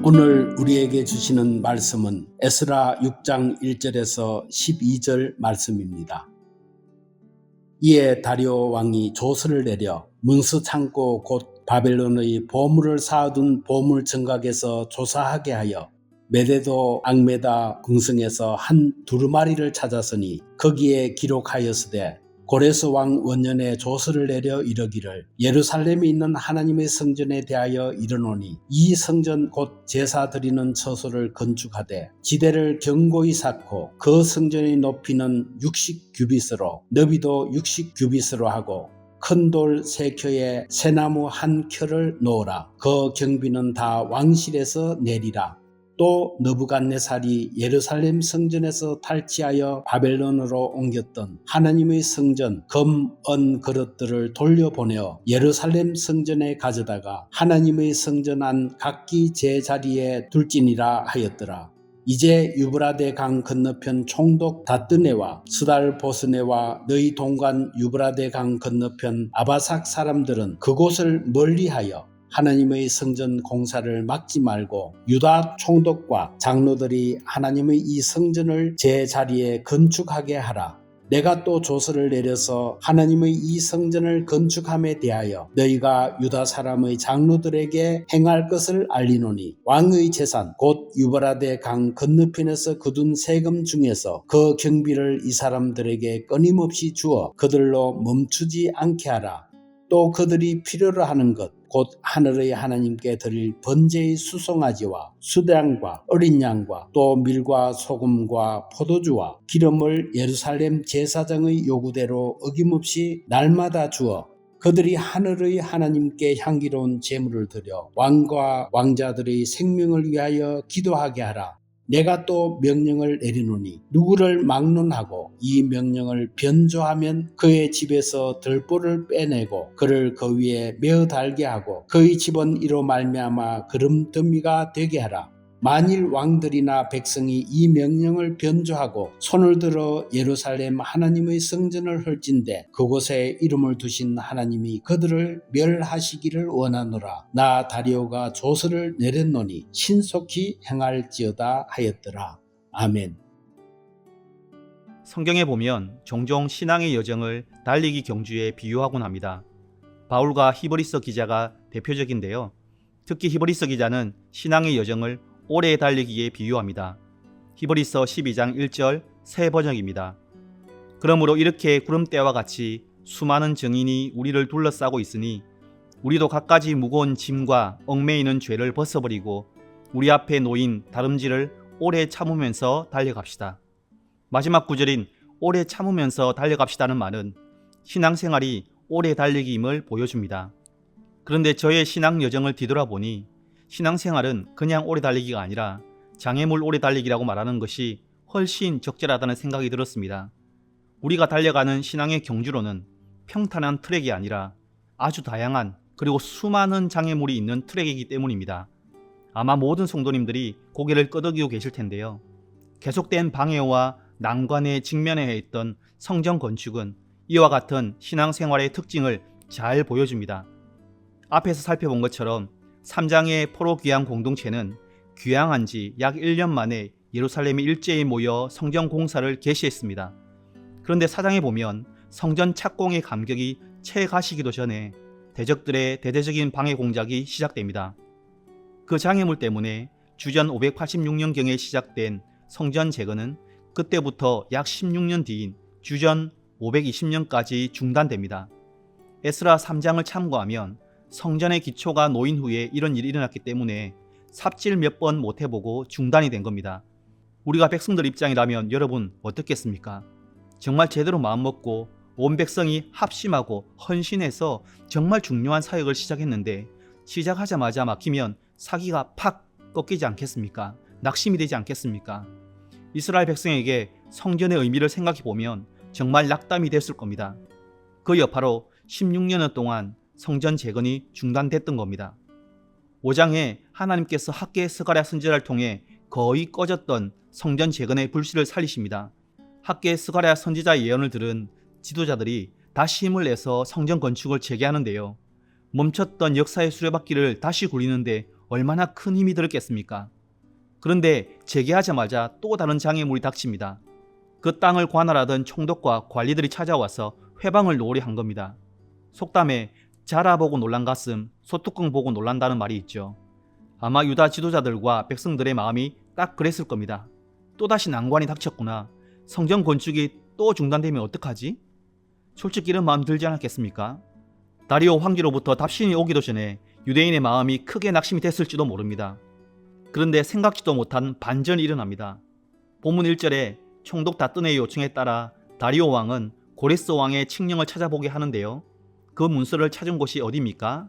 오늘 우리에게 주시는 말씀은 에스라 6장 1절에서 12절 말씀입니다. 이에 다리오 왕이 조서를 내려 문수 창고 곧 바벨론의 보물을 쌓아둔 보물 정각에서 조사하게 하여 메데도 앙메다 궁성에서 한 두루마리를 찾았으니 거기에 기록하였으되 고레스 왕 원년에 조서를 내려 이르기를 예루살렘에 있는 하나님의 성전에 대하여 이르노니 이 성전 곧 제사 드리는 처소를 건축하되 지대를 견고히 쌓고 그 성전의 높이는 60규빗으로 너비도 60규빗으로 하고 큰 돌 3켜에 새나무 1켜를 놓으라. 그 경비는 다 왕실에서 내리라. 또 느부갓네살이 예루살렘 성전에서 탈취하여 바벨론으로 옮겼던 하나님의 성전 금, 은 그릇들을 돌려보내어 예루살렘 성전에 가져다가 하나님의 성전 안 각기 제자리에 둘지니라 하였더라. 이제 유브라데 강 건너편 총독 다뜨네와 스달보스네와 너희 동관 유브라데 강 건너편 아바삭 사람들은 그곳을 멀리하여 하나님의 성전 공사를 막지 말고 유다 총독과 장로들이 하나님의 이 성전을 제자리에 건축하게 하라. 내가 또 조서를 내려서 하나님의 이 성전을 건축함에 대하여 너희가 유다 사람의 장로들에게 행할 것을 알리노니 왕의 재산 곧 유브라데 강 건너편에서 거둔 세금 중에서 그 경비를 이 사람들에게 끊임없이 주어 그들로 멈추지 않게 하라. 또 그들이 필요로 하는 것 곧 하늘의 하나님께 드릴 번제의 수송아지와 수량과 어린 양과 또 밀과 소금과 포도주와 기름을 예루살렘 제사장의 요구대로 어김없이 날마다 주어 그들이 하늘의 하나님께 향기로운 제물을 드려 왕과 왕자들의 생명을 위하여 기도하게 하라. 내가 또 명령을 내리노니 누구를 막론하고 이 명령을 변조하면 그의 집에서 들보를 빼내고 그를 그 위에 메어 달게 하고 그의 집은 이로 말미암아 그름더미가 되게 하라. 만일 왕들이나 백성이 이 명령을 변조하고 손을 들어 예루살렘 하나님의 성전을 헐진대 그곳에 이름을 두신 하나님이 그들을 멸하시기를 원하노라. 나 다리오가 조서를 내렸노니 신속히 행할지어다 하였더라. 아멘. 성경에 보면 종종 신앙의 여정을 달리기 경주에 비유하곤 합니다. 바울과 히브리서 기자가 대표적인데요. 특히 히브리서 기자는 신앙의 여정을 오래 달리기에 비유합니다. 히브리서 12장 1절 새 번역입니다. 그러므로 이렇게 구름대와 같이 수많은 증인이 우리를 둘러싸고 있으니 우리도 갖가지 무거운 짐과 얽매이는 죄를 벗어버리고 우리 앞에 놓인 다름질을 오래 참으면서 달려갑시다. 마지막 구절인 오래 참으면서 달려갑시다는 말은 신앙생활이 오래 달리기임을 보여줍니다. 그런데 저의 신앙 여정을 뒤돌아보니 신앙생활은 그냥 오래 달리기가 아니라 장애물 오래 달리기라고 말하는 것이 훨씬 적절하다는 생각이 들었습니다. 우리가 달려가는 신앙의 경주로는 평탄한 트랙이 아니라 아주 다양한 그리고 수많은 장애물이 있는 트랙이기 때문입니다. 아마 모든 성도님들이 고개를 끄덕이고 계실 텐데요. 계속된 방해와 난관에 직면해야 했던 성전 건축은 이와 같은 신앙생활의 특징을 잘 보여줍니다. 앞에서 살펴본 것처럼 3장의 포로 귀양 공동체는 귀양한 지 약 1년 만에 예루살렘에 일제히 모여 성전 공사를 개시했습니다. 그런데 4장에 보면 성전 착공의 감격이 채 가시기도 전에 대적들의 대대적인 방해 공작이 시작됩니다. 그 장애물 때문에 주전 586년경에 시작된 성전 재건은 그때부터 약 16년 뒤인 주전 520년까지 중단됩니다. 에스라 3장을 참고하면 성전의 기초가 놓인 후에 이런 일이 일어났기 때문에 삽질 몇 번 못 해보고 중단이 된 겁니다. 우리가 백성들 입장이라면 여러분 어떻겠습니까? 정말 제대로 마음먹고 온 백성이 합심하고 헌신해서 정말 중요한 사역을 시작했는데 시작하자마자 막히면 사기가 팍 꺾이지 않겠습니까? 낙심이 되지 않겠습니까? 이스라엘 백성에게 성전의 의미를 생각해보면 정말 낙담이 됐을 겁니다. 그 여파로 16년 동안 성전 재건이 중단됐던 겁니다. 5장에 하나님께서 학개 스가랴 선지자를 통해 거의 꺼졌던 성전 재건의 불씨를 살리십니다. 학개 스가랴 선지자의 예언을 들은 지도자들이 다시 힘을 내서 성전 건축을 재개하는데요. 멈췄던 역사의 수레바퀴를 다시 굴리는데 얼마나 큰 힘이 들었겠습니까? 그런데 재개하자마자 또 다른 장애물이 닥칩니다. 그 땅을 관할하던 총독과 관리들이 찾아와서 회방을 놓으려 한 겁니다. 속담에 자라보고 놀란 가슴, 소뚜껑 보고 놀란다는 말이 있죠. 아마 유다 지도자들과 백성들의 마음이 딱 그랬을 겁니다. 또다시 난관이 닥쳤구나. 성전 건축이 또 중단되면 어떡하지? 솔직히 이런 마음 들지 않았겠습니까? 다리오 황제로부터 답신이 오기도 전에 유대인의 마음이 크게 낙심이 됐을지도 모릅니다. 그런데 생각지도 못한 반전이 일어납니다. 본문 1절에 총독 다뜨네의 요청에 따라 다리오 왕은 고레스 왕의 칙령을 찾아보게 하는데요. 그 문서를 찾은 곳이 어디입니까?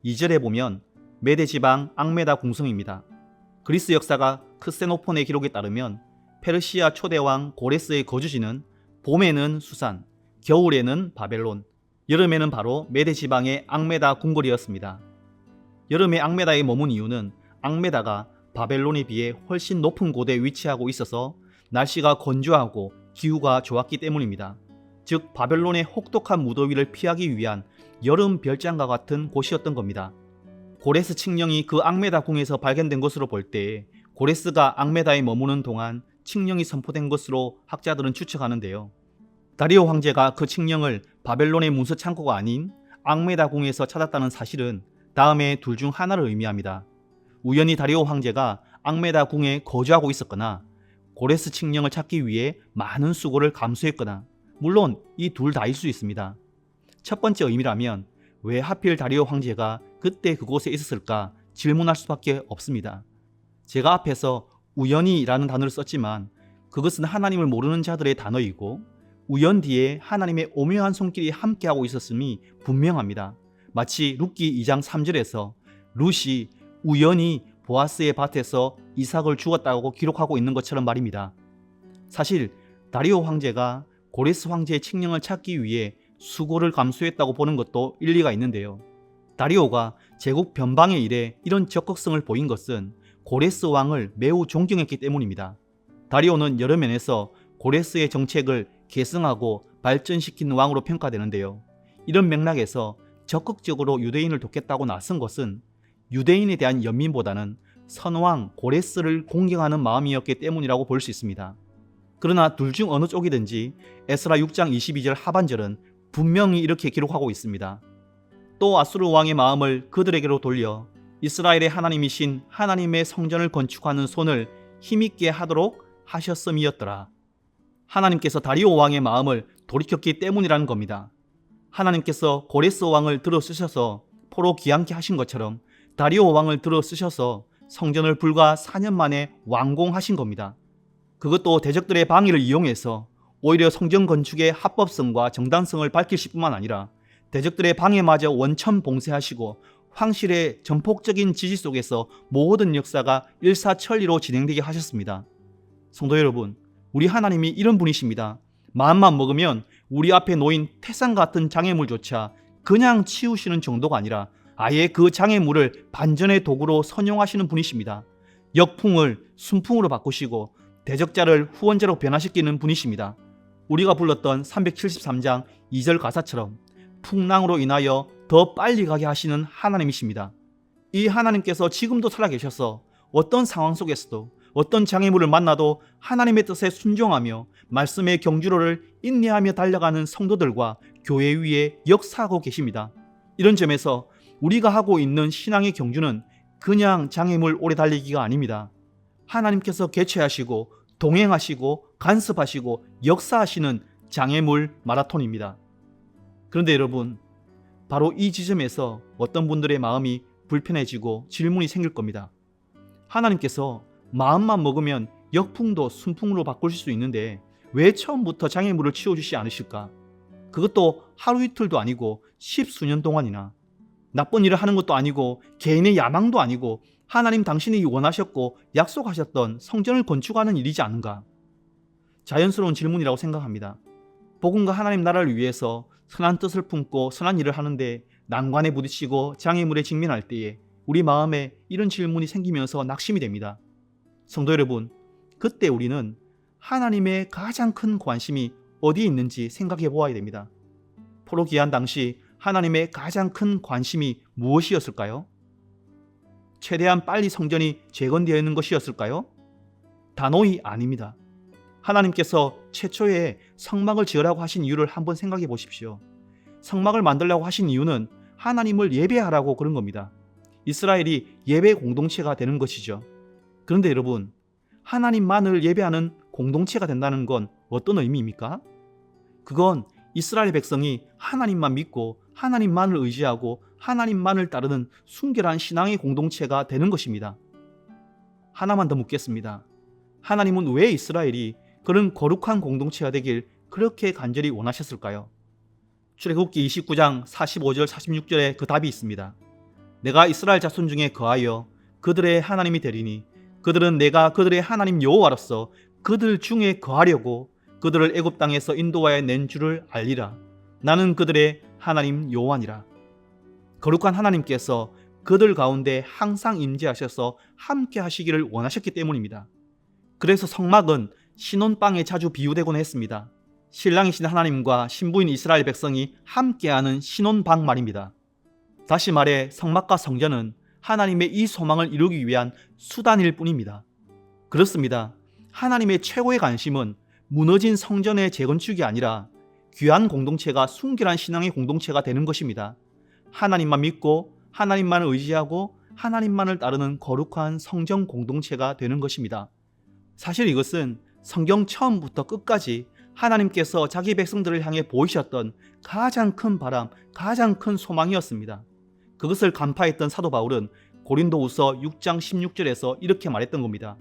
2절에 보면 메데 지방 앙메다 궁성입니다. 그리스 역사가 크세노폰의 기록에 따르면 페르시아 초대왕 고레스의 거주지는 봄에는 수산, 겨울에는 바벨론, 여름에는 바로 메데 지방의 앙메다 궁궐이었습니다. 여름에 앙메다에 머문 이유는 앙메다가 바벨론에 비해 훨씬 높은 곳에 위치하고 있어서 날씨가 건조하고 기후가 좋았기 때문입니다. 즉 바벨론의 혹독한 무더위를 피하기 위한 여름 별장과 같은 곳이었던 겁니다. 고레스 칙령이 그 앙메다 궁에서 발견된 것으로 볼 때 고레스가 앙메다에 머무는 동안 칙령이 선포된 것으로 학자들은 추측하는데요. 다리오 황제가 그 칙령을 바벨론의 문서 창고가 아닌 앙메다 궁에서 찾았다는 사실은 다음에 둘 중 하나를 의미합니다. 우연히 다리오 황제가 앙메다 궁에 거주하고 있었거나 고레스 칙령을 찾기 위해 많은 수고를 감수했거나 물론 이 둘 다일 수 있습니다. 첫 번째 의미라면 왜 하필 다리오 황제가 그때 그곳에 있었을까 질문할 수밖에 없습니다. 제가 앞에서 우연히라는 단어를 썼지만 그것은 하나님을 모르는 자들의 단어이고 우연 뒤에 하나님의 오묘한 손길이 함께하고 있었음이 분명합니다. 마치 룻기 2장 3절에서 룻이 우연히 보아스의 밭에서 이삭을 주었다고 기록하고 있는 것처럼 말입니다. 사실 다리오 황제가 고레스 황제의 칙령을 찾기 위해 수고를 감수했다고 보는 것도 일리가 있는데요. 다리오가 제국 변방의 일에 이런 적극성을 보인 것은 고레스 왕을 매우 존경했기 때문입니다. 다리오는 여러 면에서 고레스의 정책을 계승하고 발전시킨 왕으로 평가되는데요. 이런 맥락에서 적극적으로 유대인을 돕겠다고 나선 것은 유대인에 대한 연민보다는 선왕 고레스를 공경하는 마음이었기 때문이라고 볼 수 있습니다. 그러나 둘 중 어느 쪽이든지 에스라 6장 22절 하반절은 분명히 이렇게 기록하고 있습니다. 또 아수르 왕의 마음을 그들에게로 돌려 이스라엘의 하나님이신 하나님의 성전을 건축하는 손을 힘있게 하도록 하셨음이었더라. 하나님께서 다리오 왕의 마음을 돌이켰기 때문이라는 겁니다. 하나님께서 고레스 왕을 들어 쓰셔서 포로 귀환케 하신 것처럼 다리오 왕을 들어 쓰셔서 성전을 불과 4년 만에 완공하신 겁니다. 그것도 대적들의 방해를 이용해서 오히려 성전 건축의 합법성과 정당성을 밝히실 뿐만 아니라 대적들의 방해마저 원천 봉쇄하시고 황실의 전폭적인 지지 속에서 모든 역사가 일사천리로 진행되게 하셨습니다. 성도 여러분, 우리 하나님이 이런 분이십니다. 마음만 먹으면 우리 앞에 놓인 태산 같은 장애물조차 그냥 치우시는 정도가 아니라 아예 그 장애물을 반전의 도구로 선용하시는 분이십니다. 역풍을 순풍으로 바꾸시고 대적자를 후원자로 변화시키는 분이십니다. 우리가 불렀던 373장 2절 가사처럼 풍랑으로 인하여 더 빨리 가게 하시는 하나님이십니다. 이 하나님께서 지금도 살아계셔서 어떤 상황 속에서도 어떤 장애물을 만나도 하나님의 뜻에 순종하며 말씀의 경주로를 인내하며 달려가는 성도들과 교회 위에 역사하고 계십니다. 이런 점에서 우리가 하고 있는 신앙의 경주는 그냥 장애물 오래 달리기가 아닙니다. 하나님께서 개최하시고 동행하시고 간섭하시고 역사하시는 장애물 마라톤입니다. 그런데 여러분, 바로 이 지점에서 어떤 분들의 마음이 불편해지고 질문이 생길 겁니다. 하나님께서 마음만 먹으면 역풍도 순풍으로 바꾸실 수 있는데 왜 처음부터 장애물을 치워주시지 않으실까? 그것도 하루 이틀도 아니고 10수년 동안이나. 나쁜 일을 하는 것도 아니고 개인의 야망도 아니고 하나님 당신이 원하셨고 약속하셨던 성전을 건축하는 일이지 않은가? 자연스러운 질문이라고 생각합니다. 복음과 하나님 나라를 위해서 선한 뜻을 품고 선한 일을 하는데 난관에 부딪히고 장애물에 직면할 때에 우리 마음에 이런 질문이 생기면서 낙심이 됩니다. 성도 여러분, 그때 우리는 하나님의 가장 큰 관심이 어디에 있는지 생각해 보아야 됩니다. 포로 귀환 당시 하나님의 가장 큰 관심이 무엇이었을까요? 최대한 빨리 성전이 재건되어 있는 것이었을까요? 단호히 아닙니다. 하나님께서 최초에 성막을 지으라고 하신 이유를 한번 생각해 보십시오. 성막을 만들려고 하신 이유는 하나님을 예배하라고 그런 겁니다. 이스라엘이 예배 공동체가 되는 것이죠. 그런데 여러분, 하나님만을 예배하는 공동체가 된다는 건 어떤 의미입니까? 그건 이스라엘 백성이 하나님만 믿고 하나님만을 의지하고 하나님만을 따르는 순결한 신앙의 공동체가 되는 것입니다. 하나만 더 묻겠습니다. 하나님은 왜 이스라엘이 그런 거룩한 공동체가 되길 그렇게 간절히 원하셨을까요? 출애굽기 29장 45절 46절에 그 답이 있습니다. 내가 이스라엘 자손 중에 거하여 그들의 하나님이 되리니 그들은 내가 그들의 하나님 여호와로서 그들 중에 거하려고 그들을 애굽 땅에서 인도하여 낸 줄을 알리라. 나는 그들의 하나님 여호와니라. 거룩한 하나님께서 그들 가운데 항상 임재하셔서 함께 하시기를 원하셨기 때문입니다. 그래서 성막은 신혼방에 자주 비유되곤 했습니다. 신랑이신 하나님과 신부인 이스라엘 백성이 함께하는 신혼방 말입니다. 다시 말해 성막과 성전은 하나님의 이 소망을 이루기 위한 수단일 뿐입니다. 그렇습니다. 하나님의 최고의 관심은 무너진 성전의 재건축이 아니라 귀한 공동체가 순결한 신앙의 공동체가 되는 것입니다. 하나님만 믿고 하나님만을 의지하고 하나님만을 따르는 거룩한 성전 공동체가 되는 것입니다. 사실 이것은 성경 처음부터 끝까지 하나님께서 자기 백성들을 향해 보이셨던 가장 큰 바람, 가장 큰 소망이었습니다. 그것을 간파했던 사도 바울은 고린도후서 6장 16절에서 이렇게 말했던 겁니다.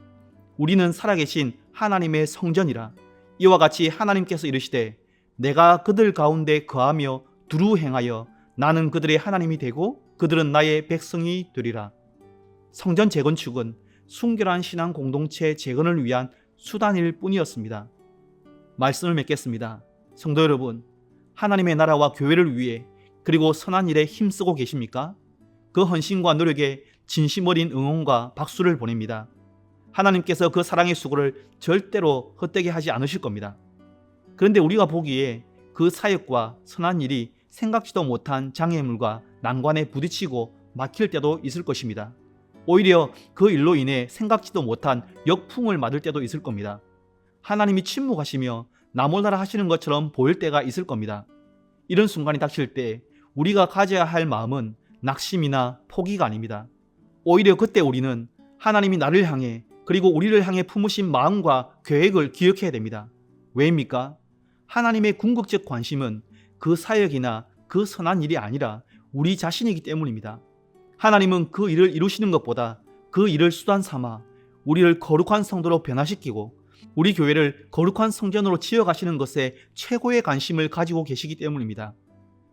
우리는 살아계신 하나님의 성전이라. 이와 같이 하나님께서 이르시되 내가 그들 가운데 거하며 두루 행하여 나는 그들의 하나님이 되고 그들은 나의 백성이 되리라. 성전 재건축은 순결한 신앙 공동체 재건을 위한 수단일 뿐이었습니다. 말씀을 맺겠습니다. 성도 여러분, 하나님의 나라와 교회를 위해 그리고 선한 일에 힘쓰고 계십니까? 그 헌신과 노력에 진심 어린 응원과 박수를 보냅니다. 하나님께서 그 사랑의 수고를 절대로 헛되게 하지 않으실 겁니다. 그런데 우리가 보기에 그 사역과 선한 일이 생각지도 못한 장애물과 난관에 부딪히고 막힐 때도 있을 것입니다. 오히려 그 일로 인해 생각지도 못한 역풍을 맞을 때도 있을 겁니다. 하나님이 침묵하시며 나몰라라 하시는 것처럼 보일 때가 있을 겁니다. 이런 순간이 닥칠 때 우리가 가져야 할 마음은 낙심이나 포기가 아닙니다. 오히려 그때 우리는 하나님이 나를 향해 그리고 우리를 향해 품으신 마음과 계획을 기억해야 됩니다. 왜입니까? 하나님의 궁극적 관심은 그 사역이나 그 선한 일이 아니라 우리 자신이기 때문입니다. 하나님은 그 일을 이루시는 것보다 그 일을 수단 삼아 우리를 거룩한 성도로 변화시키고 우리 교회를 거룩한 성전으로 지어가시는 것에 최고의 관심을 가지고 계시기 때문입니다.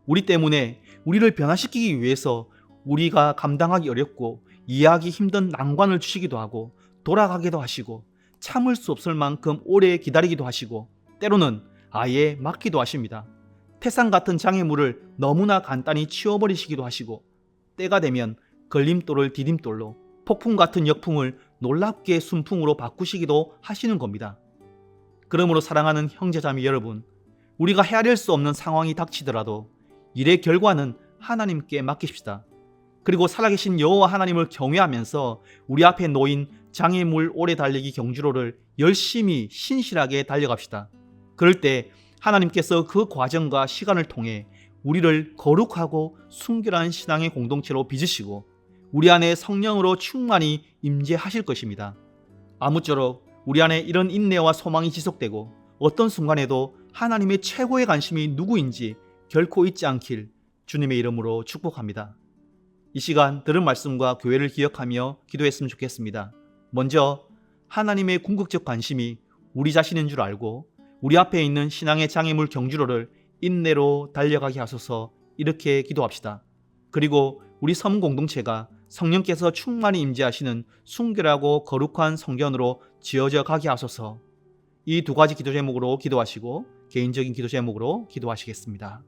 우리 때문에 우리를 변화시키기 위해서 우리가 감당하기 어렵고 이해하기 힘든 난관을 주시기도 하고 돌아가기도 하시고 참을 수 없을 만큼 오래 기다리기도 하시고 때로는 아예 막기도 하십니다. 태산 같은 장애물을 너무나 간단히 치워버리시기도 하시고 때가 되면 걸림돌을 디딤돌로 폭풍 같은 역풍을 놀랍게 순풍으로 바꾸시기도 하시는 겁니다. 그러므로 사랑하는 형제자매 여러분, 우리가 헤아릴 수 없는 상황이 닥치더라도 일의 결과는 하나님께 맡깁시다. 그리고 살아계신 여호와 하나님을 경외하면서 우리 앞에 놓인 장애물 오래 달리기 경주로를 열심히 신실하게 달려갑시다. 그럴 때 하나님께서 그 과정과 시간을 통해 우리를 거룩하고 순결한 신앙의 공동체로 빚으시고 우리 안에 성령으로 충만히 임재하실 것입니다. 아무쪼록 우리 안에 이런 인내와 소망이 지속되고 어떤 순간에도 하나님의 최고의 관심이 누구인지 결코 잊지 않길 주님의 이름으로 축복합니다. 이 시간 들은 말씀과 교회를 기억하며 기도했으면 좋겠습니다. 먼저 하나님의 궁극적 관심이 우리 자신인 줄 알고 우리 앞에 있는 신앙의 장애물 경주로를 인내로 달려가게 하소서 이렇게 기도합시다. 그리고 우리 섬 공동체가 성령께서 충만히 임재하시는 순결하고 거룩한 성전으로 지어져 가게 하소서. 이 두 가지 기도 제목으로 기도하시고 개인적인 기도 제목으로 기도하시겠습니다.